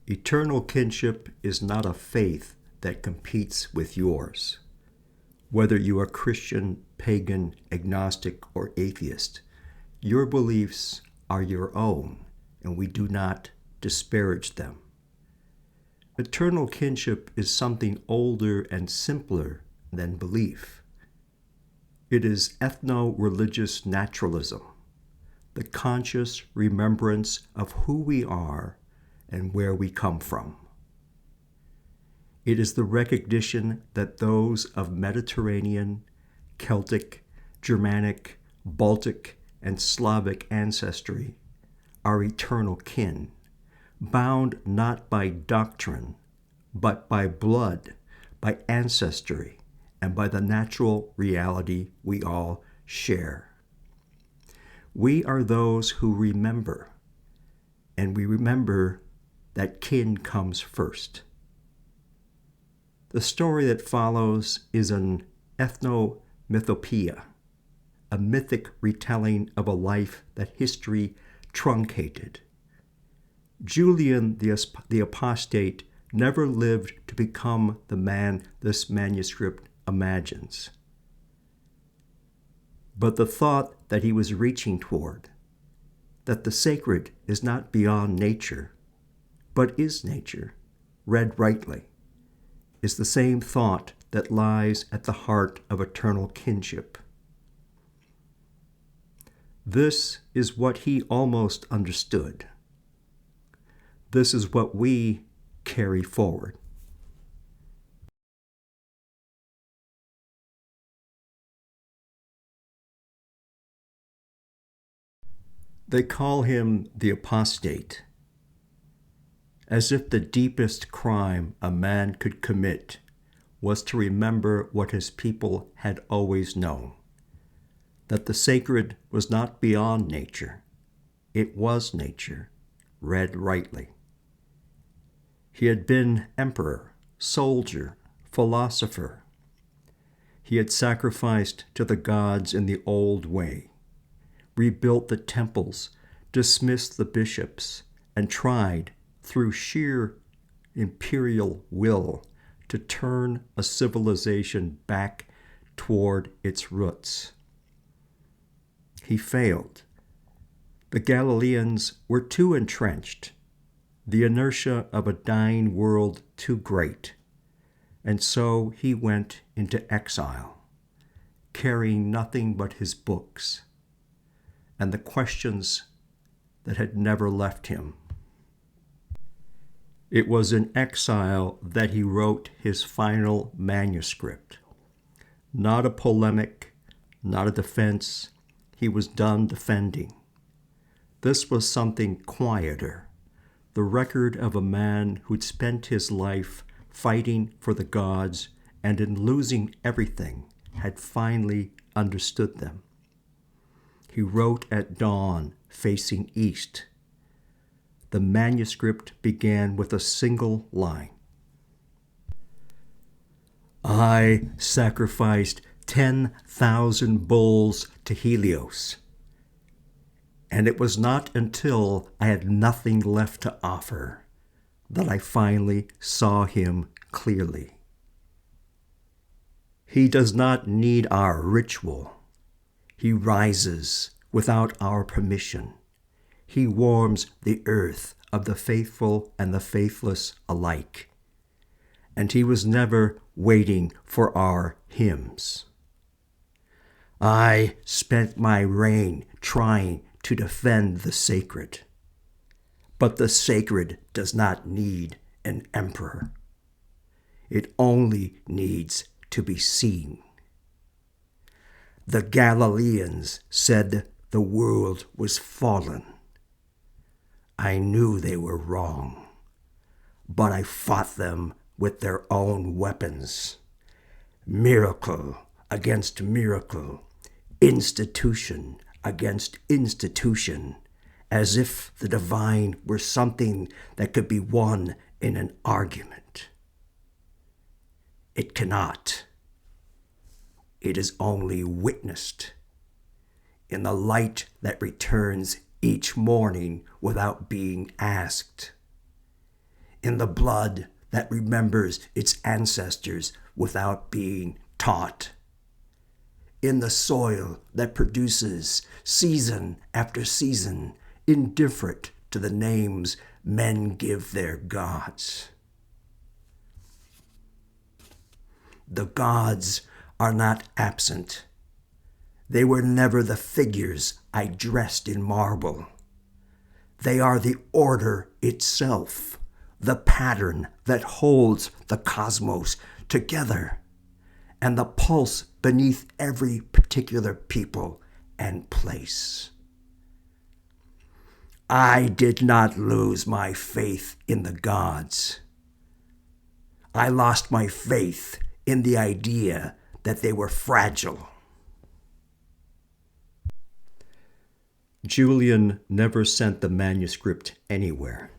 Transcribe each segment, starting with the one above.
Eternal kinship is not a faith that competes with yours. Whether you are Christian, pagan, agnostic, or atheist, your beliefs are your own, and we do not disparage them. Eternal kinship is something older and simpler than belief. It is ethnoreligious naturalism, the conscious remembrance of who we are and where we come from. It is the recognition that those of Mediterranean, Celtic, Germanic, Baltic, and Slavic ancestry are eternal kin, bound not by doctrine, but by blood, by ancestry, and by the natural reality we all share. We are those who remember, and we remember that kin comes first. The story that follows is an Ethnomythopoeia, a mythic retelling of a life that history truncated. Julian the Apostate never lived to become the man this manuscript imagines. But the thought that he was reaching toward, that the sacred is not beyond nature, but is nature, read rightly, is the same thought that lies at the heart of eternal kinship. This is what he almost understood. This is what we carry forward. They call him the apostate, as if the deepest crime a man could commit was to remember what his people had always known, that the sacred was not beyond nature, it was nature, read rightly. He had been emperor, soldier, philosopher. He had sacrificed to the gods in the old way, rebuilt the temples, dismissed the bishops, and tried, through sheer imperial will, to turn a civilization back toward its roots. He failed. The Galileans were too entrenched, the inertia of a dying world too great, and so he went into exile, carrying nothing but his books and the questions that had never left him. It was in exile that he wrote his final manuscript. Not a polemic, not a defense. He was done defending. This was something quieter, the record of a man who'd spent his life fighting for the gods and in losing everything had finally understood them. He wrote at dawn, facing east. The manuscript began with a single line. I sacrificed 10,000 bulls to Helios, and it was not until I had nothing left to offer that I finally saw him clearly. He does not need our ritual. He rises without our permission. He warms the earth of the faithful and the faithless alike. And he was never waiting for our hymns. I spent my reign trying to defend the sacred. But the sacred does not need an emperor. It only needs to be seen. The Galileans said the world was fallen. I knew they were wrong, but I fought them with their own weapons. Miracle against miracle, institution against institution, as if the divine were something that could be won in an argument. It cannot. It is only witnessed in the light that returns each morning without being asked. in the blood that remembers its ancestors without being taught, in the soil that produces season after season, indifferent to the names men give their gods. The gods are not absent. They were never the figures I dressed in marble. They are the order itself, the pattern that holds the cosmos together, and the pulse beneath every particular people and place. I did not lose my faith in the gods. I lost my faith in the idea that they were fragile. Julian never sent the manuscript anywhere.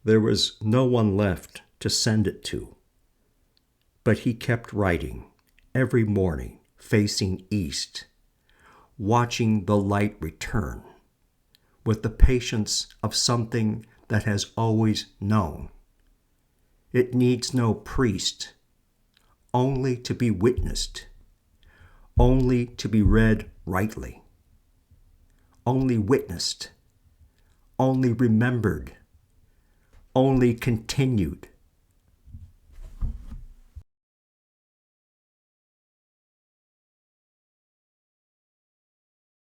There was no one left to send it to. But he kept writing every morning, facing east, watching the light return, with the patience of something that has always known. It needs no priest, only to be witnessed, only to be read rightly, only witnessed, only remembered, only continued,